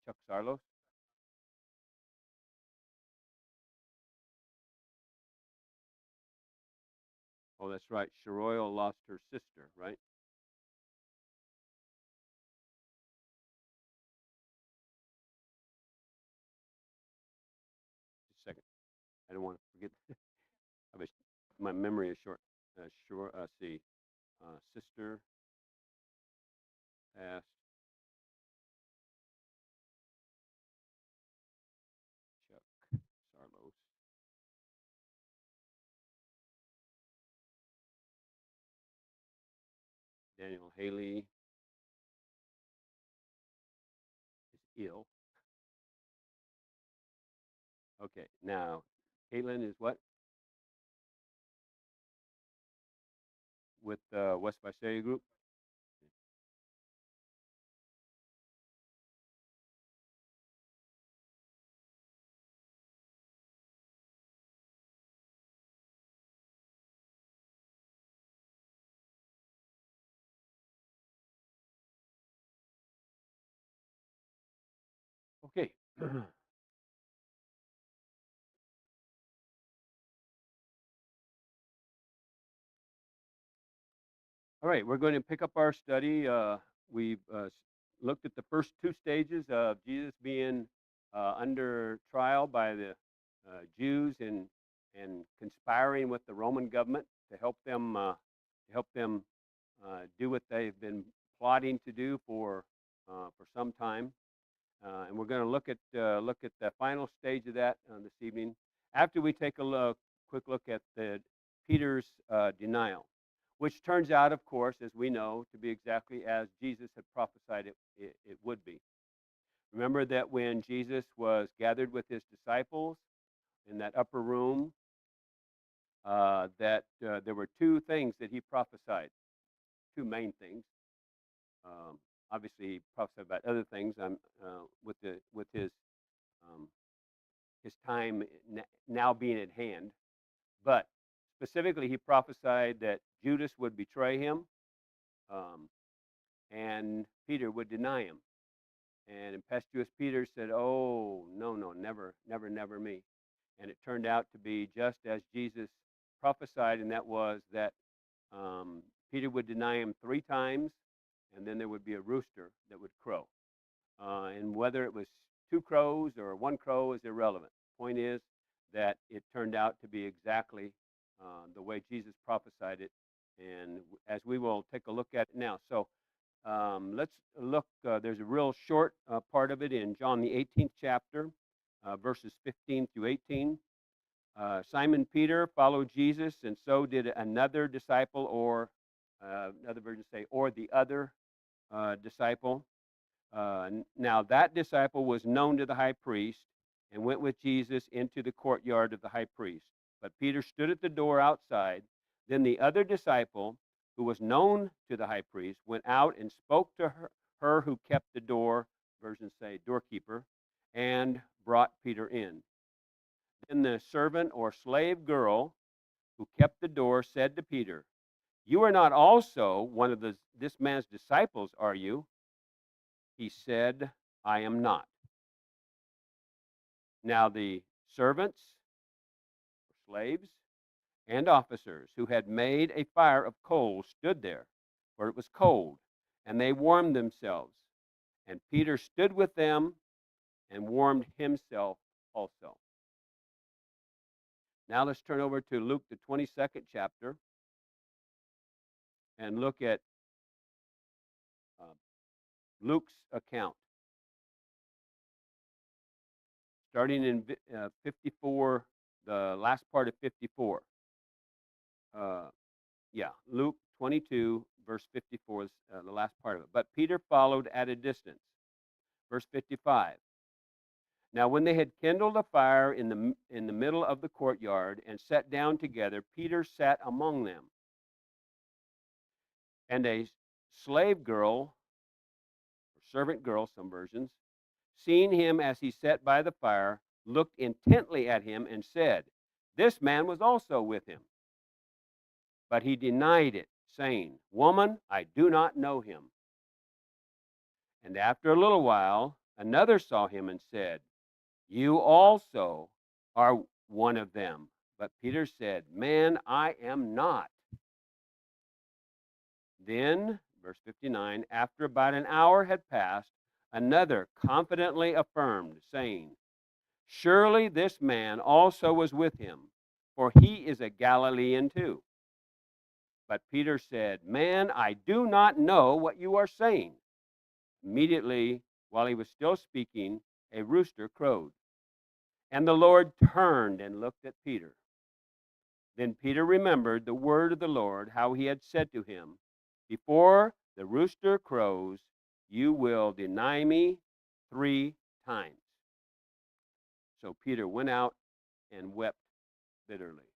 Chuck Sarlos. Oh, that's right. Sheroyal lost her sister, right? Just a second. I don't want to forget. I wish my memory is short. See. Sister passed. Chuck Sarlos. Daniel Haley is ill. Okay, now Caitlin is what with West Visalia Group? Okay. All right, we're going to pick up our study. We've looked at the first two stages of Jesus being under trial by the Jews and conspiring with the Roman government to help them do what they've been plotting to do for some time. And we're going to look at the final stage of that this evening. After we take a quick look at Peter's denial, which turns out, of course, as we know, to be exactly as Jesus had prophesied it would be. Remember that when Jesus was gathered with his disciples in that upper room, that there were two things that he prophesied, two main things. Obviously, he prophesied about other things with his time now being at hand. But specifically, he prophesied that Judas would betray him, um, and Peter would deny him. And impetuous Peter said, "Oh, no, no, never, never, never me." And it turned out to be just as Jesus prophesied, and that was that Peter would deny him 3 times, and then there would be a rooster that would crow. And whether it was 2 crows or 1 crow is irrelevant. Point is that it turned out to be exactly the way Jesus prophesied it, and as we will take a look at it now. So let's look. There's a real short part of it in John the 18th chapter, verses 15 through 18. Simon Peter followed Jesus, and so did another disciple, or another version say, or the other disciple. Now that disciple was known to the high priest and went with Jesus into the courtyard of the high priest. But Peter stood at the door outside. Then the other disciple, who was known to the high priest, went out and spoke to her who kept the door, versions say doorkeeper, and brought Peter in. Then the servant or slave girl who kept the door said to Peter, "You are not also one of this man's disciples, are you?" He said, "I am not." Now the servants, slaves, and officers who had made a fire of coals stood there, for it was cold, and they warmed themselves. And Peter stood with them and warmed himself also. Now let's turn over to Luke, the 22nd chapter, and look at uh, Luke's account. Starting in 54, the last part of 54. Luke 22, verse 54 is the last part of it. But Peter followed at a distance. Verse 55. Now, when they had kindled a fire in the middle of the courtyard and sat down together, Peter sat among them. And a slave girl, or servant girl, some versions, seeing him as he sat by the fire, looked intently at him and said, "This man was also with him." But he denied it, saying, "Woman, I do not know him." And after a little while, Another saw him and said, "You also are one of them." But Peter said, "Man, I am not." Then, verse 59, after about an hour had passed, another confidently affirmed, saying, "Surely this man also was with him, for he is a Galilean too." But Peter said, "Man, I do not know what you are saying." Immediately, while he was still speaking, a rooster crowed. And the Lord turned and looked at Peter. Then Peter remembered the word of the Lord, how he had said to him, "Before the rooster crows, you will deny me 3 times." So Peter went out and wept bitterly.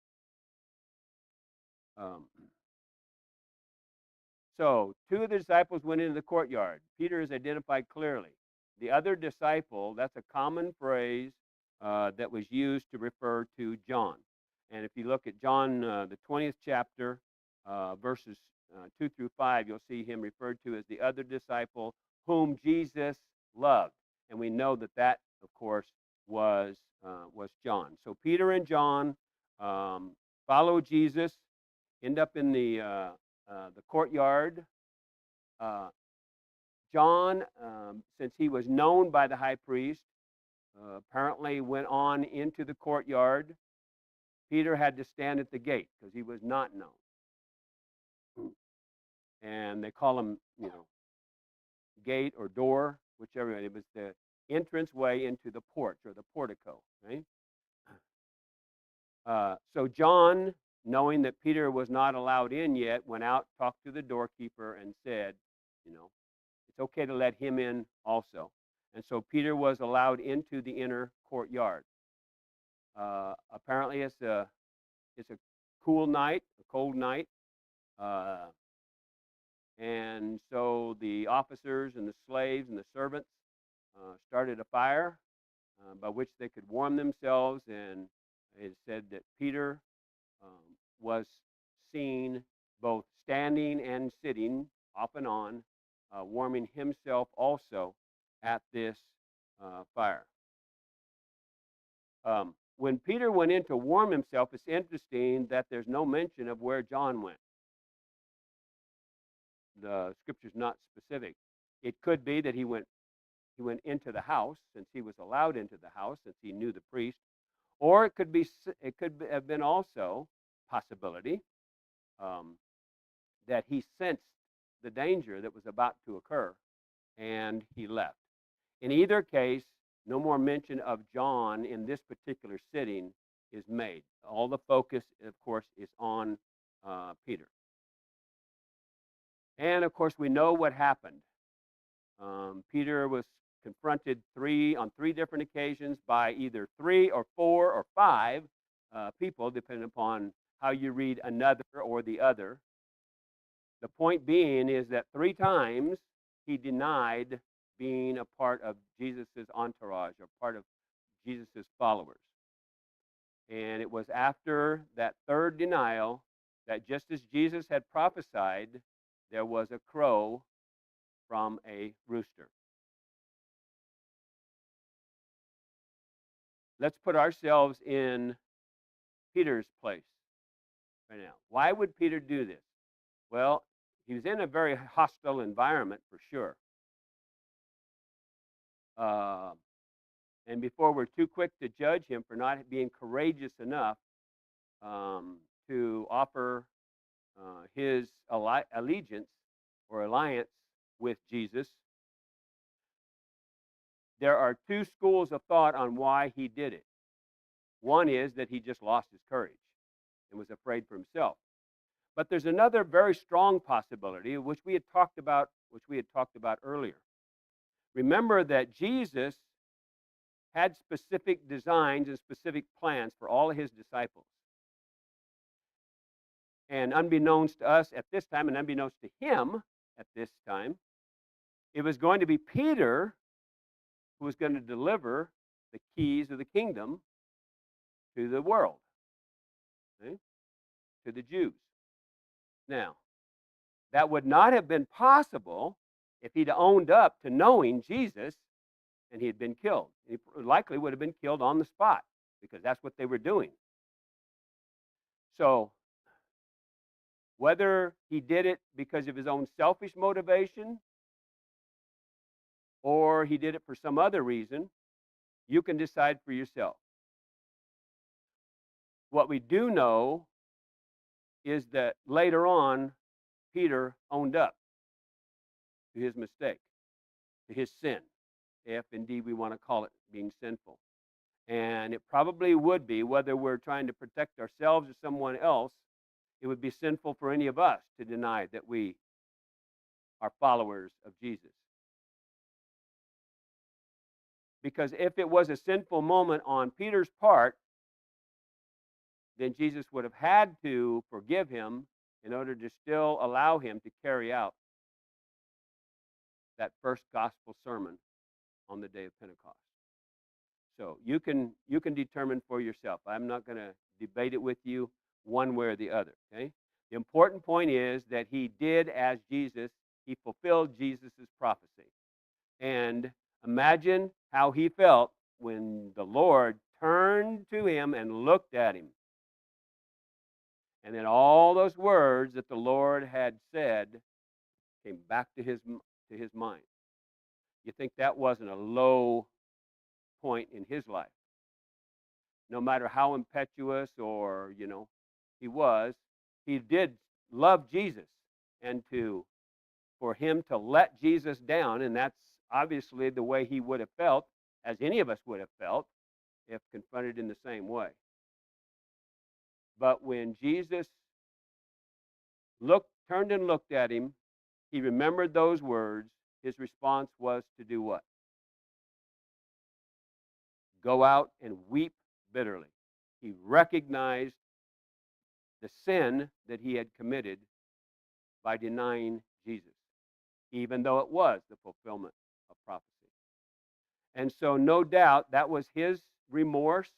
Um, so 2 of the disciples went into the courtyard. Peter is identified clearly. The other disciple, that's a common phrase that was used to refer to John. And if you look at John, the 20th chapter, verses 2 through 5, you'll see him referred to as the other disciple whom Jesus loved. And we know that that, of course, was John. So Peter and John follow Jesus, end up in the courtyard. Uh, John, since he was known by the high priest, apparently went on into the courtyard. Peter had to stand at the gate because he was not known. And they call him, gate or door, whichever. It was the entrance way into the porch or the portico, right? So John, knowing that Peter was not allowed in yet, went out, talked to the doorkeeper, and said, it's okay to let him in also. And so Peter was allowed into the inner courtyard. Apparently, it's a cool night, a cold night, uh, and so the officers and the slaves and the servants started a fire by which they could warm themselves. And it said that Peter was seen both standing and sitting off and on, warming himself also at this fire. When Peter went in to warm himself, it's interesting that there's no mention of where John went. The scripture's not specific. It could be that he went into the house, since he was allowed into the house, since he knew the priest, or it could have been also possibility that he sensed the danger that was about to occur and he left. In either case, no more mention of John in this particular sitting is made. All the focus, of course, is on Peter. And of course, we know what happened. Peter was confronted on three different occasions by either 3 or 4 or 5 people, depending upon how you read another or the other. The point being is that 3 times he denied being a part of Jesus' entourage or part of Jesus' followers. And it was after that third denial that, just as Jesus had prophesied, there was a crow from a rooster. Let's put ourselves in Peter's place right now. Why would Peter do this? Well, he was in a very hostile environment for sure. And before we're too quick to judge him for not being courageous enough to offer his allegiance or alliance with Jesus, there are 2 schools of thought on why he did it. One is that he just lost his courage and was afraid for himself. But there's another very strong possibility, which we had talked about earlier. Remember that Jesus had specific designs and specific plans for all of his disciples. And unbeknownst to us at this time, and unbeknownst to him at this time, it was going to be Peter who was going to deliver the keys of the kingdom to the world, okay? To the Jews. Now, that would not have been possible if he'd owned up to knowing Jesus and he had been killed. He likely would have been killed on the spot because that's what they were doing. So whether he did it because of his own selfish motivation or he did it for some other reason, you can decide for yourself. What we do know is that later on, Peter owned up to his mistake, to his sin, if indeed we want to call it being sinful. And it probably would be, whether we're trying to protect ourselves or someone else, it would be sinful for any of us to deny that we are followers of Jesus. Because if it was a sinful moment on Peter's part, then Jesus would have had to forgive him in order to still allow him to carry out that first gospel sermon on the day of Pentecost. So you can determine for yourself. I'm not going to debate it with you one way or the other. Okay. The important point is that he did as Jesus. He fulfilled Jesus' prophecy. And imagine how he felt when the Lord turned to him and looked at him. And then all those words that the Lord had said came back to his mind. You think that wasn't a low point in his life? No matter how impetuous or, he did love Jesus. And for him to let Jesus down, and that's obviously the way he would have felt, as any of us would have felt, if confronted in the same way. But when Jesus turned and looked at him, he remembered those words. His response was to do what? Go out and weep bitterly. He recognized the sin that he had committed by denying Jesus, even though it was the fulfillment of prophecy. And so, no doubt, that was his remorse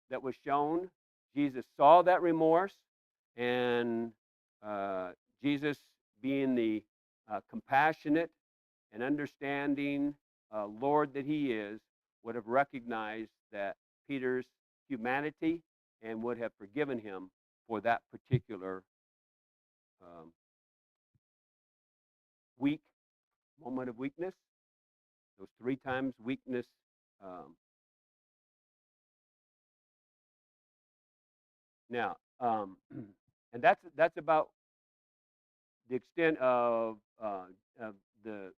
that was shown. Jesus saw that remorse, and Jesus, being the compassionate and understanding Lord that he is, would have recognized that Peter's humanity and would have forgiven him for that particular weak moment of weakness. Those 3 times weakness. Now, and that's about the extent of the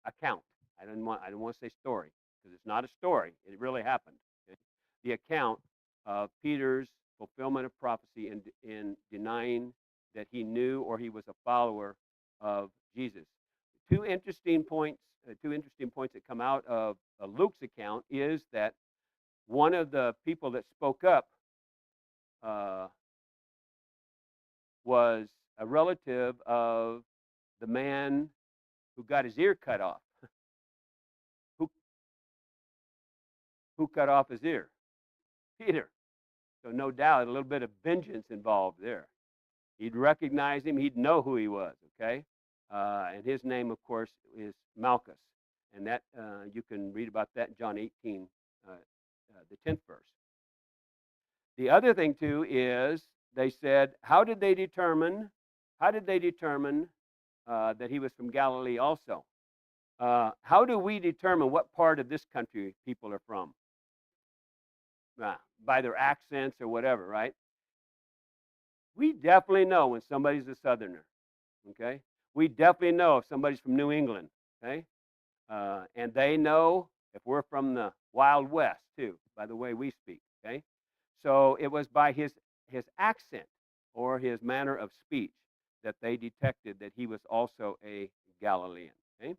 account. I don't want to say story because it's not a story. It really happened. Okay? The account of Peter's fulfillment of prophecy in denying that he knew or he was a follower of Jesus. Two interesting points that come out of Luke's account is that one of the people that spoke up was a relative of the man who got his ear cut off. Who cut off his ear? Peter. So no doubt a little bit of vengeance involved there. He'd recognize him. He'd know who he was, okay? And his name, of course, is Malchus. And that you can read about that in John 18, the 10th verse. The other thing, too, is they said, how did they determine that he was from Galilee also? How do we determine what part of this country people are from? By their accents or whatever, right? We definitely know when somebody's a Southerner, okay? We definitely know if somebody's from New England, okay? And they know if we're from the Wild West, too, by the way we speak, okay? So it was by his accent or his manner of speech that they detected that he was also a Galilean, okay?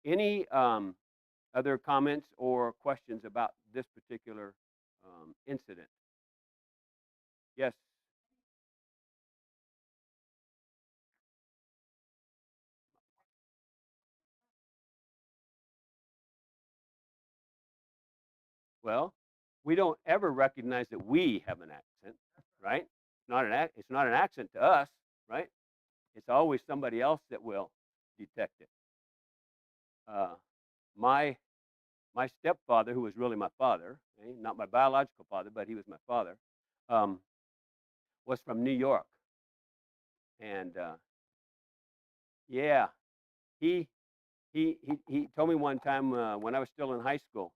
Any other comments or questions about this particular incident? Yes. Well, we don't ever recognize that we have an accent, right? It's not an accent to us, right? It's always somebody else that will detect it. my my stepfather, who was really my father, not my biological father, but he was my father, um, was from New York, and yeah, he he told me one time when I was still in high school.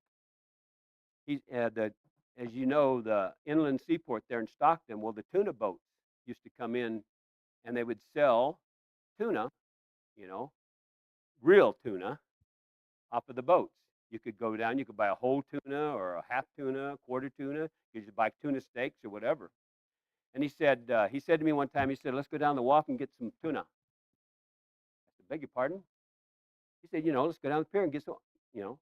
He the As you know, the inland seaport there in Stockton. Well, the tuna boats used to come in, and they would sell tuna, you know, real tuna, off of the boats. You could go down, you could buy a whole tuna or a half tuna, quarter tuna. You could buy tuna steaks or whatever. And he said to me one time, he said, "Let's go down the wharf and get some tuna." I said, "Beg your pardon?" He said, "Let's go down the pier and get some, you know."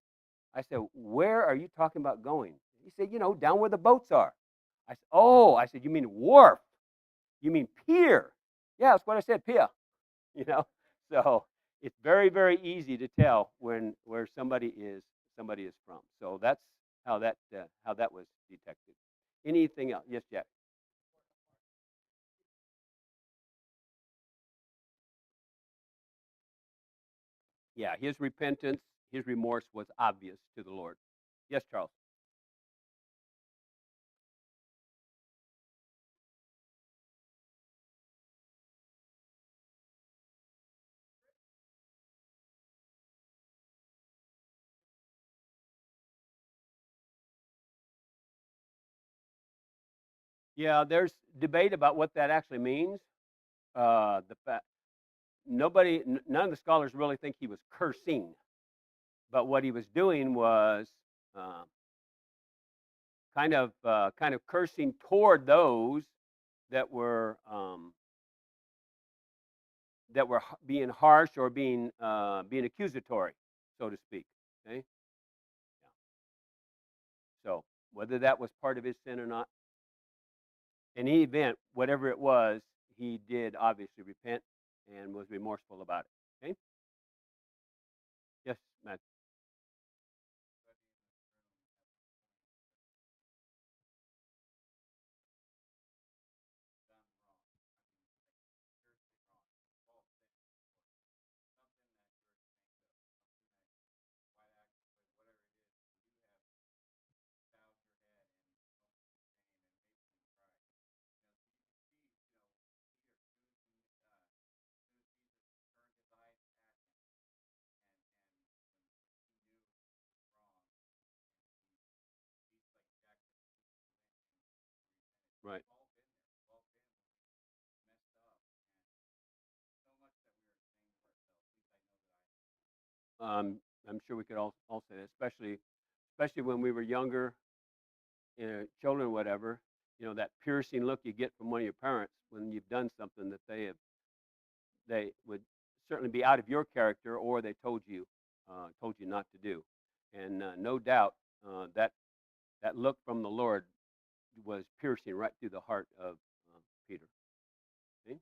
I said, "Where are you talking about going?" He said, "Down where the boats are." I said, "Oh," I said, "You mean wharf? You mean pier?" "Yeah, that's what I said, pier." You know, so it's very, very easy to tell where somebody is from. So that's how that was detected. Anything else? Yes, Jack. Yeah, his repentance, his remorse was obvious to the Lord. Yes, Charles. Yeah, there's debate about what that actually means. The fact none of the scholars really think he was cursing, but what he was doing was uh, kind of cursing toward those that were being harsh or being accusatory, so to speak. Okay, yeah. So whether that was part of his sin or not, in any event, whatever it was, he did obviously repent and was remorseful about it. Okay. Yes, Matt. Right. I'm sure we could all say that, especially when we were younger, children, or whatever. That piercing look you get from one of your parents when you've done something that they would certainly be out of your character, or they told you not to do. And no doubt that look from the Lord was piercing right through the heart of Peter. See?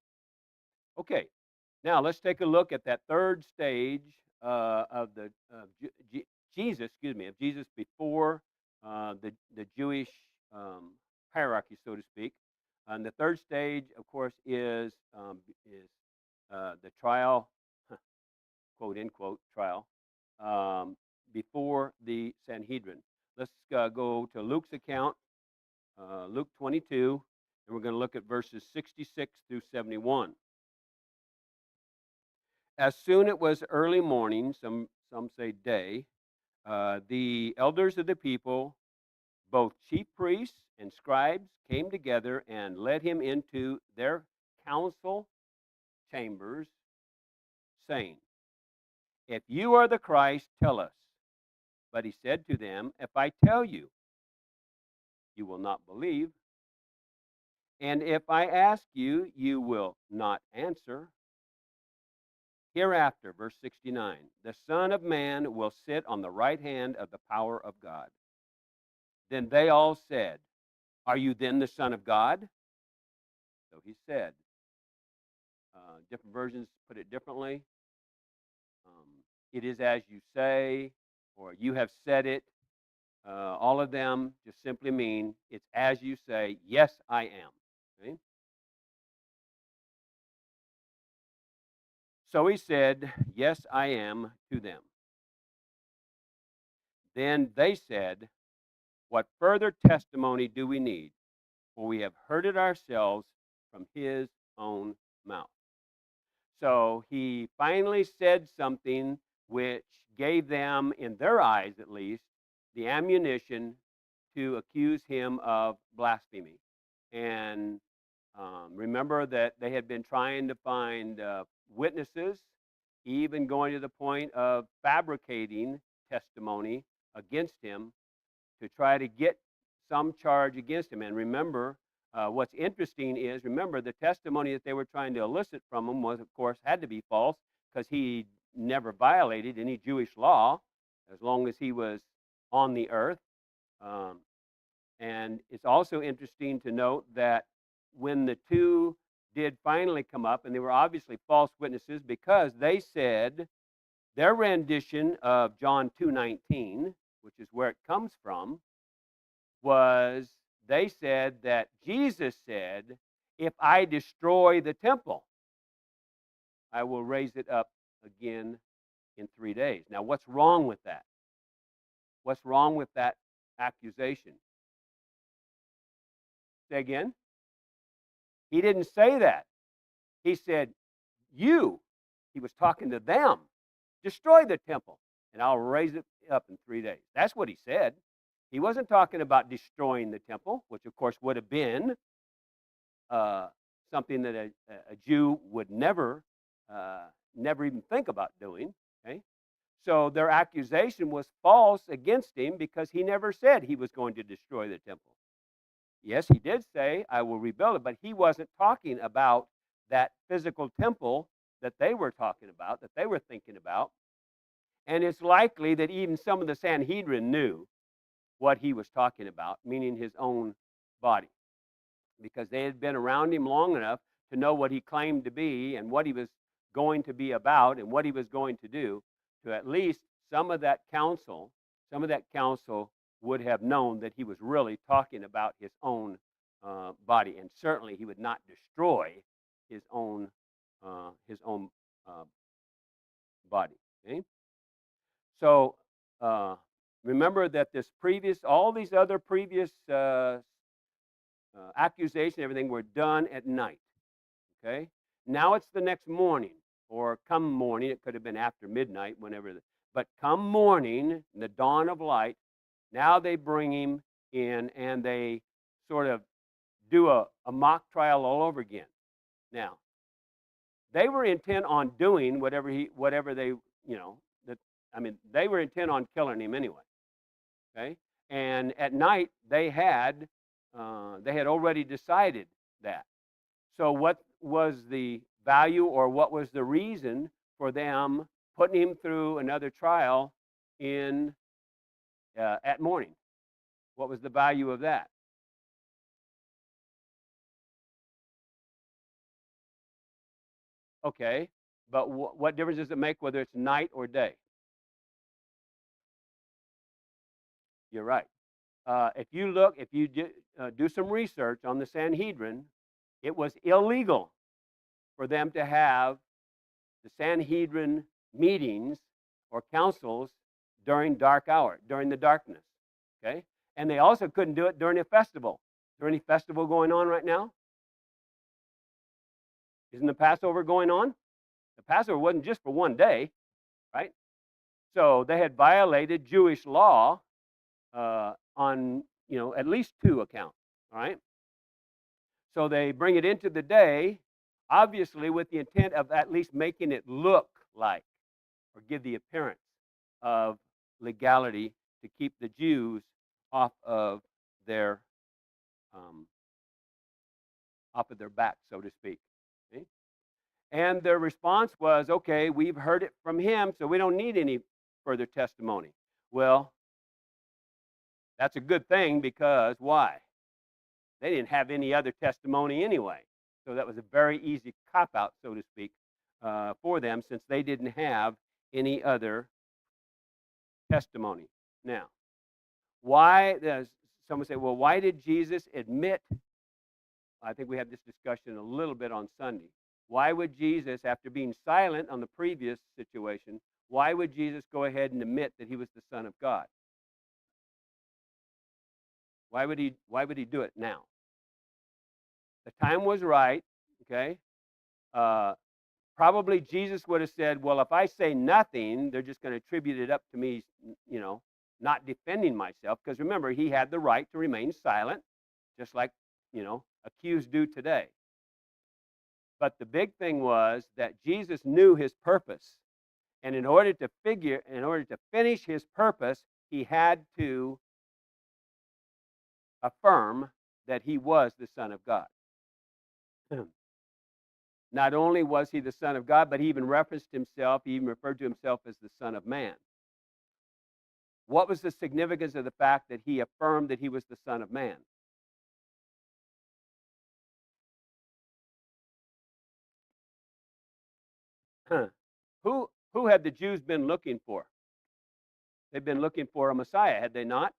Okay, now let's take a look at that third stage of the Jesus, excuse me, of Jesus before the Jewish um, hierarchy, so to speak. And the third stage, of course, is the trial, quote unquote trial, um, before the Sanhedrin. Let's go to Luke's account, Luke 22, and we're going to look at verses 66 through 71. As soon it was early morning, some say day, the elders of the people, both chief priests and scribes, came together and led him into their council chambers, saying, "If you are the Christ, tell us." But he said to them, "If I tell you, you will not believe, and if I ask you, you will not answer. Hereafter," verse 69, "the Son of Man will sit on the right hand of the power of God." Then they all said, "Are you then the Son of God?" So he said, different versions put it differently. It is as you say, or you have said it. All of them just simply mean it's as you say, yes, I am. Okay? So he said, yes, I am to them. Then they said, "What further testimony do we need? For we have heard it ourselves from his own mouth." So he finally said something which gave them, in their eyes at least, the ammunition to accuse him of blasphemy. And remember that they had been trying to find witnesses, even going to the point of fabricating testimony against him to try to get some charge against him. And remember, what's interesting is, remember, the testimony that they were trying to elicit from him was, of course, had to be false because he never violated any Jewish law as long as he was on the earth. Um, and it's also interesting to note that when the two did finally come up, and they were obviously false witnesses because they said their rendition of John 2:19, which is where it comes from, was they said that Jesus said, "If I destroy the temple, I will raise it up again in 3 days." Now, what's wrong with that? What's wrong with that accusation? Say again? He didn't say that. He said, "You," he was talking to them, "destroy the temple, and I'll raise it up in 3 days." That's what he said. He wasn't talking about destroying the temple, which of course would have been uh, something that a Jew would never even think about doing. Okay, so their accusation was false against him because he never said he was going to destroy the temple. Yes, he did say, "I will rebuild it," but he wasn't talking about that physical temple that they were talking about, that they were thinking about. And it's likely that even some of the Sanhedrin knew what he was talking about, meaning his own body, because they had been around him long enough to know what he claimed to be and what he was going to be about and what he was going to do, to at least some of that council would have known that he was really talking about his own body, and certainly he would not destroy his own uh, body. Okay? So remember that all these other previous accusations, everything were done at night. Okay. Now it's the next morning, or come morning. It could have been after midnight, whenever. But come morning, the dawn of light. Now they bring him in, and they sort of do a mock trial all over again. Now they were intent on doing whatever they, that, I mean, they were intent on killing him anyway. Okay, and at night they had already decided that. So what was the value, or what was the reason for them putting him through another trial in at morning? What was the value of that? Okay, but what difference does it make whether it's night or day? You're right. If you do some research on the Sanhedrin, it was illegal for them to have the Sanhedrin meetings or councils during dark hour, during the darkness. Okay, and they also couldn't do it during a festival. Is there any festival going on right now? Isn't the Passover going on? The Passover wasn't just for one day, right? So they had violated Jewish law on at least two accounts. All right. So they bring it into the day, obviously with the intent of at least making it look like, or give the appearance of legality, to keep the Jews off of their um, off of their back, so to speak. Okay? And their response was, "Okay, we've heard it from him, so we don't need any further testimony." Well, that's a good thing, because why? They didn't have any other testimony anyway. So that was a very easy cop out, so to speak, for them, since they didn't have any other testimony. Now, why does someone say, "Well, why did Jesus admit?" I think we had this discussion a little bit on Sunday. Why would Jesus, after being silent on the previous situation, why would Jesus go ahead and admit that he was the Son of God? Why would he do it now? The time was right, okay? Uh, Probably Jesus would have said, well, if I say nothing, they're just going to attribute it up to me, not defending myself. Because remember, he had the right to remain silent, just like, accused do today. But the big thing was that Jesus knew his purpose. And in order to finish his purpose, he had to affirm that he was the Son of God. Not only was he the Son of God, but he even referenced himself, he even referred to himself as the Son of Man. What was the significance of the fact that he affirmed that he was the Son of Man? Who had the Jews been looking for? They've been looking for a Messiah, had they not?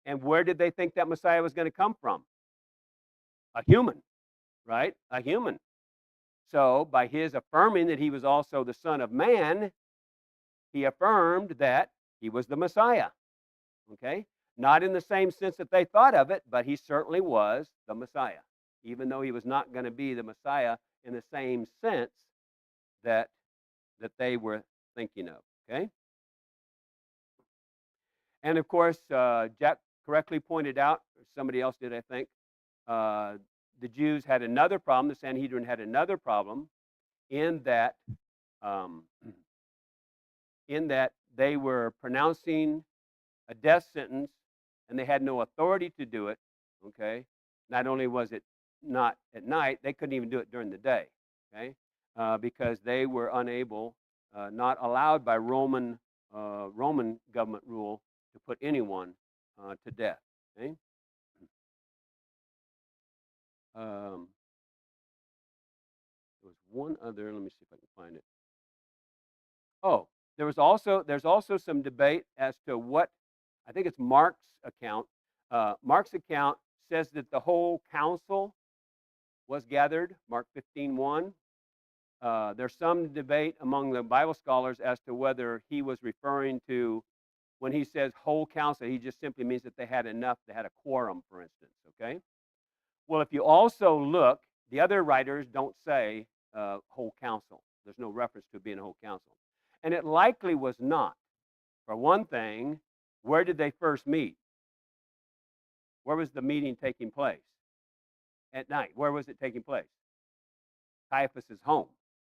And where did they think that Messiah was going to come from? A human, right? A human. So, by his affirming that he was also the Son of Man, he affirmed that he was the Messiah. Okay? Not in the same sense that they thought of it, but he certainly was the Messiah, even though he was not going to be the Messiah in the same sense that they were thinking of. Okay? And of course, Jack correctly pointed out, or somebody else did, I think, the Jews had another problem. The Sanhedrin had another problem in that um, they were pronouncing a death sentence, and they had no authority to do it. Okay, not only was it not at night, they couldn't even do it during the day. Okay, because they were unable, not allowed by Roman government rule to put anyone to death. Okay. Um, there was one other. Let me see if I can find it. Oh, there's also some debate as to what, I think it's Mark's account. Mark's account says that the whole council was gathered, Mark 15:1. There's some debate among the Bible scholars as to whether he was referring to, when he says whole council, he just simply means that they had enough, they had a quorum, for instance. Okay. Well, if you also look, the other writers don't say whole council. There's no reference to it being a whole council. And it likely was not. For one thing, where did they first meet? Where was the meeting taking place? At night. Where was it taking place? Caiaphas's home,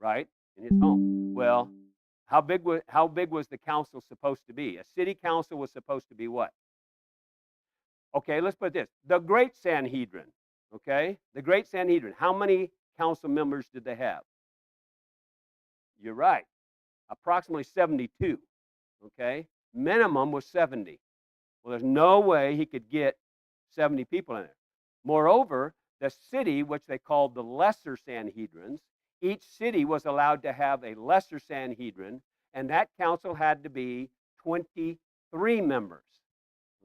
right? In his home. Well, how big was the council supposed to be? A city council was supposed to be what? Okay, let's put this. The Great Sanhedrin, okay? The Great Sanhedrin. How many council members did they have? You're right. Approximately 72, okay? Minimum was 70. Well, there's no way he could get 70 people in there. Moreover, the city, which they called the lesser Sanhedrins, each city was allowed to have a lesser Sanhedrin, and that council had to be 23 members.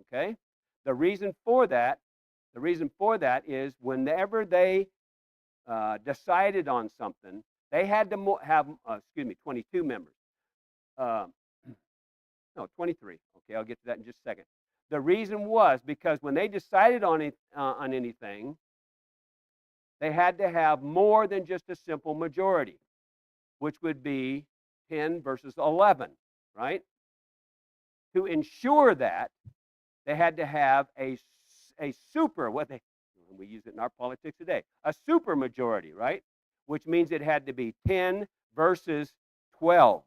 Okay? The reason for that is whenever they decided on something, they had to have 22 members. No, 23. Okay, I'll get to that in just a second. The reason was because when they decided on anything, they had to have more than just a simple majority, which would be 10 versus 11, right? To ensure that, they had to have a super, we use it in our politics today, a super majority, right? Which means it had to be 10 versus 12.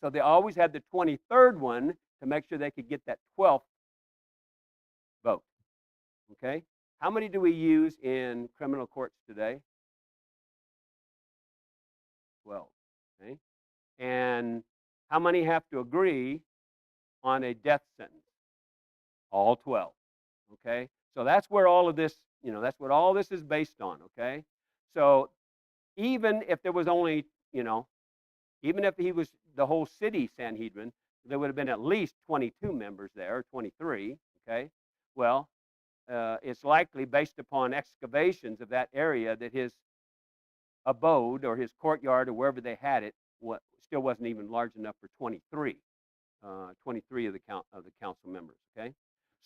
So they always had the 23rd one to make sure they could get that 12th vote. Okay? How many do we use in criminal courts today? 12. Okay? And how many have to agree on a death sentence? All 12. Okay? So that's where all of this, that's what all this is based on. Okay? So even if there was only, even if he was the whole city Sanhedrin, there would have been at least 22 members there, 23. Okay? Well, it's likely based upon excavations of that area that his abode or his courtyard or wherever they had it still wasn't even large enough for 23 of the council members. Okay,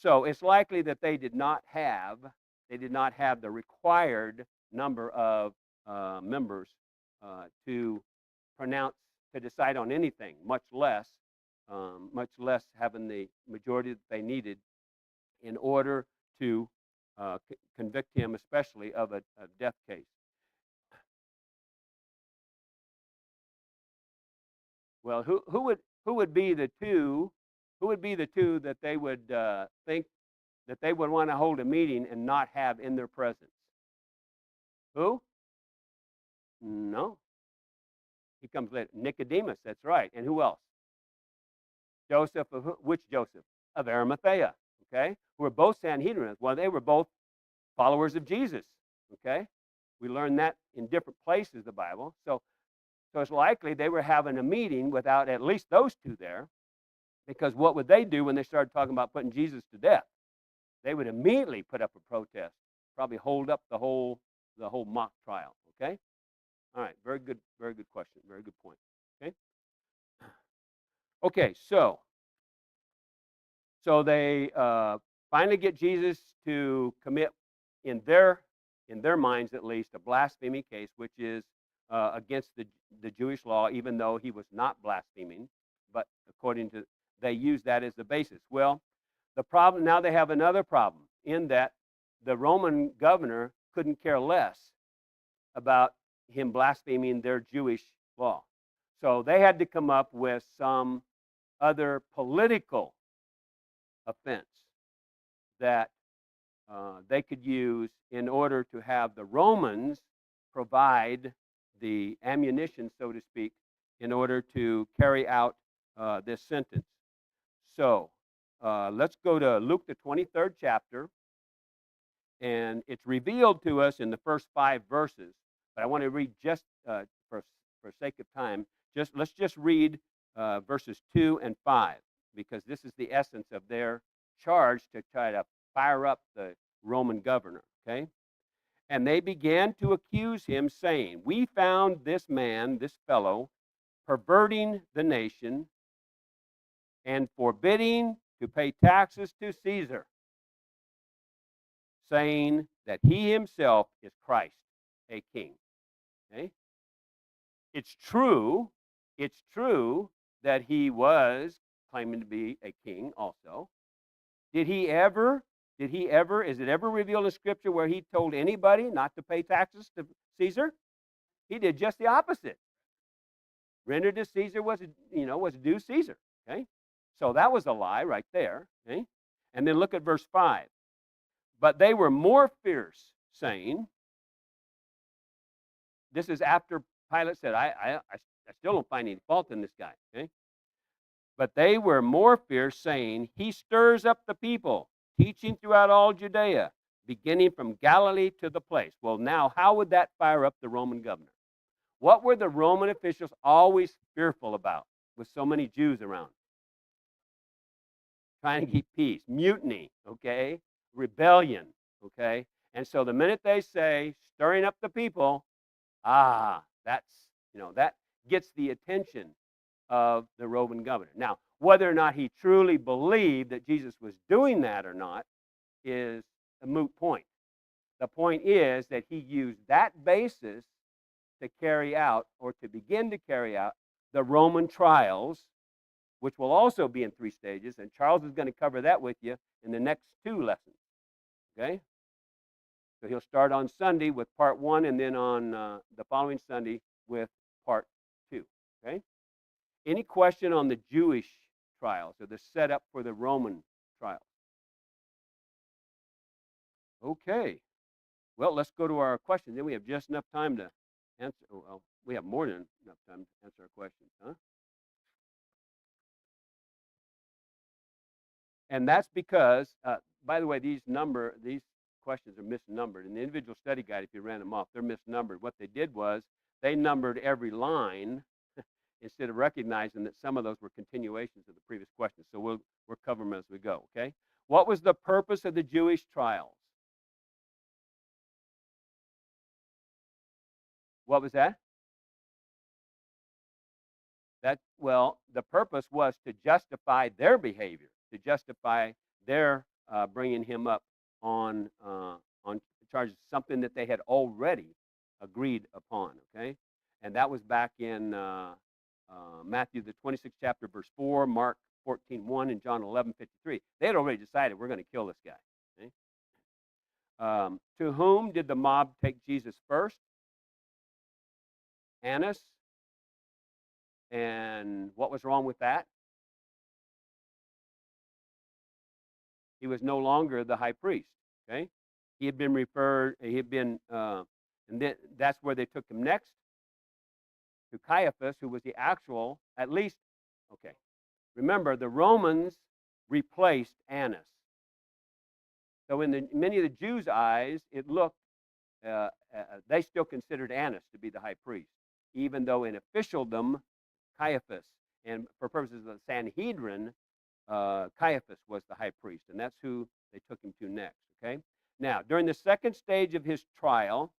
So it's likely that they did not have the required number of members to pronounce to decide on anything, much less having the majority that they needed in order to convict him, especially of a death case. Well, who would be the two? Who would be the two that they would think that they would want to hold a meeting and not have in their presence? Who? No, he comes later. Nicodemus. That's right. And who else? Joseph of which Joseph? Of Arimathea. Okay, who were both Sanhedrin. Well, they were both followers of Jesus. Okay, we learn that in different places of the Bible. So it's likely they were having a meeting without at least those two there, because what would they do when they started talking about putting Jesus to death? They would immediately put up a protest, probably hold up the whole mock trial. Okay, all right, very good question, very good point. Okay, so they finally get Jesus to commit, in their minds at least, a blasphemy case, which is against the Jewish law, even though he was not blaspheming, but according to, they use that as the basis. Well, the problem, now they have another problem in that the Roman governor couldn't care less about him blaspheming their Jewish law. So they had to come up with some other political offense that they could use in order to have the Romans provide the ammunition, so to speak, in order to carry out this sentence. So let's go to Luke, the 23rd chapter, and it's revealed to us in the first 5 verses. But I want to read just for sake of time. Let's just read verses 2 and 5, because this is the essence of their charge to try to fire up the Roman governor. Okay, and they began to accuse him, saying, "We found this man, this fellow, perverting the nation and forbidding to pay taxes to Caesar, saying that he himself is Christ, a king." Okay? It's true that he was claiming to be a king also. Did he ever, is it ever revealed in Scripture where he told anybody not to pay taxes to Caesar? He did just the opposite. Render to Caesar was due Caesar. Okay? So that was a lie right there. Okay? And then look at verse 5. But they were more fierce, saying, this is after Pilate said, I still don't find any fault in this guy. Okay? But they were more fierce, saying, he stirs up the people, teaching throughout all Judea, beginning from Galilee to the place. Well, now, how would that fire up the Roman governor? What were the Roman officials always fearful about with so many Jews around? Trying to keep peace, mutiny, okay, rebellion, okay. And so the minute they say stirring up the people, that gets the attention of the Roman governor. Now, whether or not he truly believed that Jesus was doing that or not is a moot point. The point is that he used that basis to carry out, or to begin to carry out, the Roman trials, which will also be in 3 stages, and Charles is going to cover that with you in the next 2 lessons. Okay? So he'll start on Sunday with part 1, and then on the following Sunday with part 2. Okay? Any question on the Jewish trials or the setup for the Roman trials? Okay. Well, let's go to our questions. Then we have just enough time to answer. Well, we have more than enough time to answer our questions, huh? And that's because, by the way, these questions are misnumbered. In the individual study guide, if you ran them off, they're misnumbered. What they did was they numbered every line instead of recognizing that some of those were continuations of the previous questions. So we'll cover them as we go, okay? What was the purpose of the Jewish trials? What was that? Well, the purpose was to justify their behavior, to justify their bringing him up on charges, something that they had already agreed upon. Okay, and that was back in Matthew the 26th chapter, verse 4, Mark 14:1, and John 11:53. They had already decided we're going to kill this guy. Okay? To whom did the mob take Jesus first? Annas. And what was wrong with that? He was no longer the high priest. Okay, he had been referred. He had been, and then that's where they took him next to Caiaphas, who was the actual, at least. Okay, remember the Romans replaced Annas. So in many of the Jews' eyes, it looked they still considered Annas to be the high priest, even though in officialdom Caiaphas, and for purposes of the Sanhedrin, Caiaphas was the high priest, and that's who they took him to next. Okay. Now, during the second stage of his trial,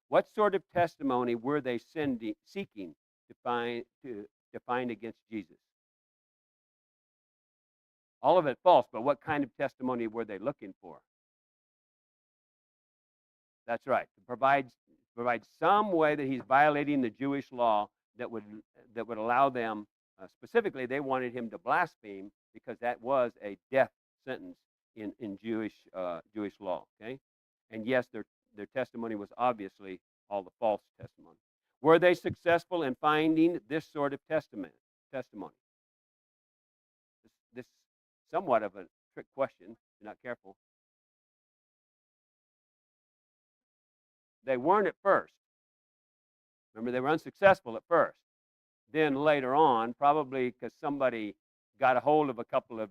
what sort of testimony were they seeking to find against Jesus? All of it false, but what kind of testimony were they looking for? That's right. To provide some way that he's violating the Jewish law that would allow them. Specifically, they wanted him to blaspheme because that was a death sentence in Jewish law. Okay, and yes, their testimony was obviously all the false testimony. Were they successful in finding this sort of testimony? This somewhat of a trick question. If you're not careful. They weren't at first. Remember, they were unsuccessful at first. Then later on, probably because somebody got a hold of a couple of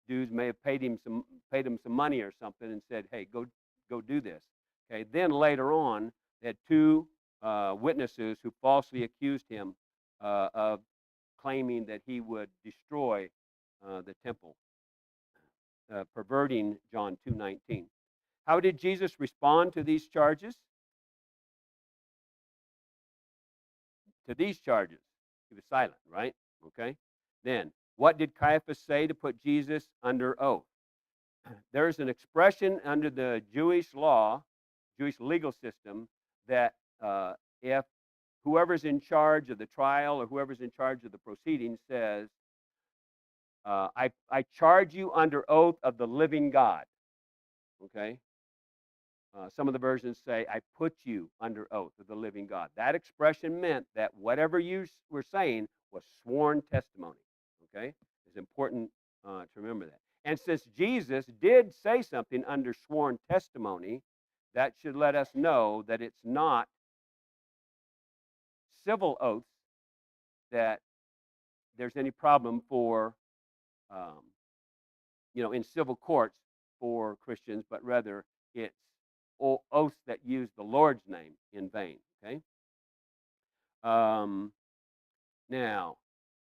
dudes, may have paid him some money or something, and said, "Hey, go do this." Okay. Then later on, they had two witnesses who falsely accused him of claiming that he would destroy the temple, perverting John 2:19. How did Jesus respond to these charges? To these charges, he was silent, right? Okay. Then, what did Caiaphas say to put Jesus under oath? There's an expression under the Jewish law, Jewish legal system, that if whoever's in charge of the trial or whoever's in charge of the proceedings says, I charge you under oath of the living God. Okay. Some of the versions say, I put you under oath of the living God. That expression meant that whatever you were saying was sworn testimony. Okay? It's important to remember that. And since Jesus did say something under sworn testimony, that should let us know that it's not civil oaths that there's any problem for, in civil courts for Christians, but rather it's oaths that use the Lord's name in vain. Okay. Now,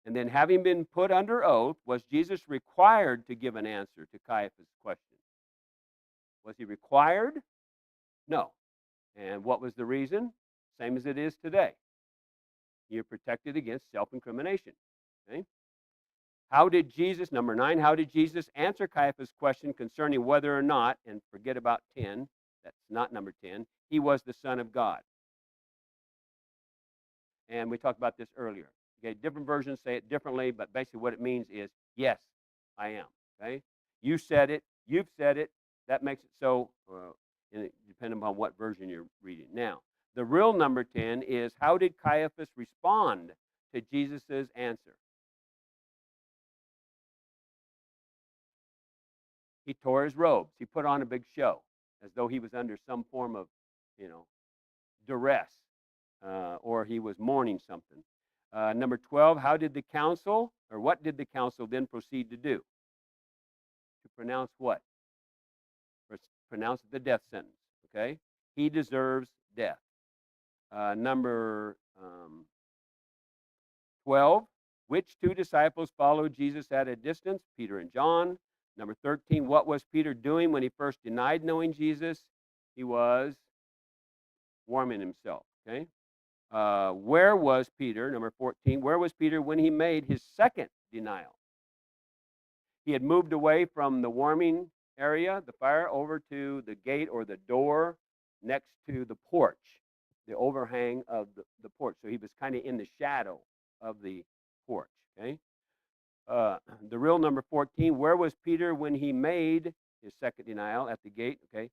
and then having been put under oath, was Jesus required to give an answer to Caiaphas' question? Was he required? No. And what was the reason? Same as it is today. You're protected against self-incrimination. Okay. How did Jesus, number 9, how did Jesus answer Caiaphas' question concerning whether or not, and forget about 10, that's not number 10, he was the Son of God? And we talked about this earlier. Okay, different versions say it differently, but basically what it means is, yes, I am. Okay, you said it, you've said it. That makes it so, depending upon what version you're reading. Now, the real number 10 is, how did Caiaphas respond to Jesus' answer? He tore his robes. He put on a big show, as though he was under some form of, duress, or he was mourning something. Number 12, how did the council, or what did the council then proceed to do? To pronounce what? Pronounce the death sentence. Okay, he deserves death. Number 12, which two disciples followed Jesus at a distance? Peter and John. Number 13, what was Peter doing when he first denied knowing Jesus? He was warming himself. Okay. Where was Peter? Number 14, where was Peter when he made his second denial? He had moved away from the warming area, the fire, over to the gate or the door next to the porch, the overhang of the porch. So he was kind of in the shadow of the porch. Okay. The real number 14, where was Peter when he made his second denial? At the gate. Okay.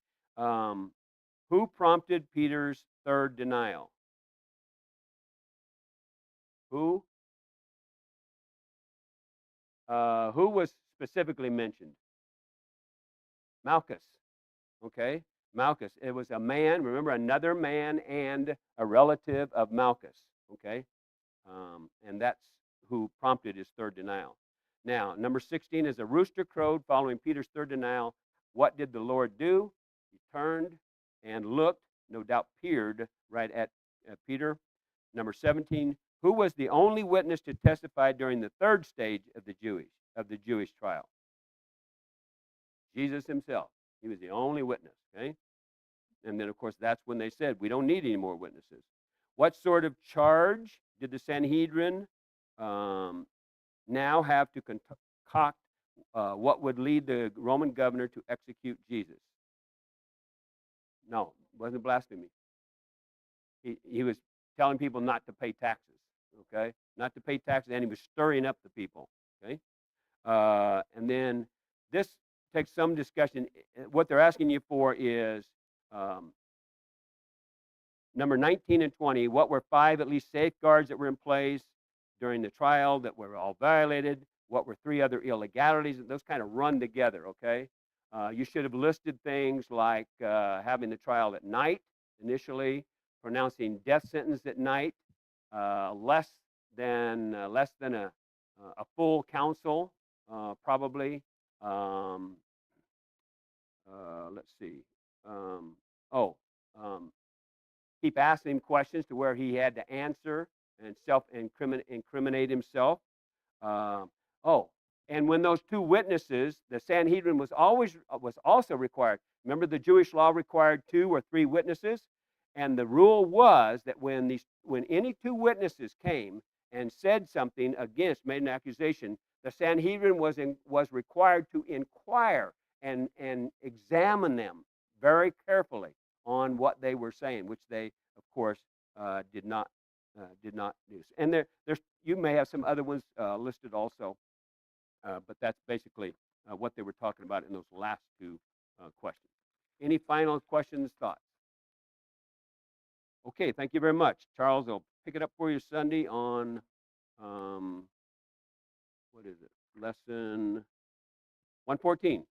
Who prompted Peter's third denial? Who? Who was specifically mentioned? Malchus. Okay. Malchus. It was a man, remember, another man and a relative of Malchus. Okay. And that's who prompted his third denial. Now, number 16 is a rooster crowed following Peter's third denial. What did the Lord do? He turned and looked, no doubt peered right at Peter. Number 17, who was the only witness to testify during the third stage of the Jewish trial? Jesus himself. He was the only witness, okay? And then, of course, that's when they said, we don't need any more witnesses. What sort of charge did the Sanhedrin now have to concoct what would lead the Roman governor to execute Jesus? No, it wasn't blasphemy. He was telling people not to pay taxes, okay? Not to pay taxes, and he was stirring up the people, okay? And then this takes some discussion. What they're asking you for is number 19 and 20. What were 5 at least safeguards that were in place during the trial that were all violated? What were 3 other illegalities? Those kind of run together, okay? You should have listed things like having the trial at night initially, pronouncing death sentence at night, less than a full council, probably. Let's see. Oh, keep asking him questions to where he had to answer and self-incriminate himself. Uh, oh, and when those 2 witnesses, the Sanhedrin was also required. Remember, the Jewish law required 2 or 3 witnesses, and the rule was that when any 2 witnesses came and said something against, made an accusation, the Sanhedrin was required to inquire and examine them very carefully on what they were saying, which they, of course, did not do. And there's you may have some other ones listed also, but that's basically what they were talking about in those last 2 questions. Any final questions, thoughts? Okay, thank you very much. Charles, I'll pick it up for you Sunday on, what is it, lesson 114.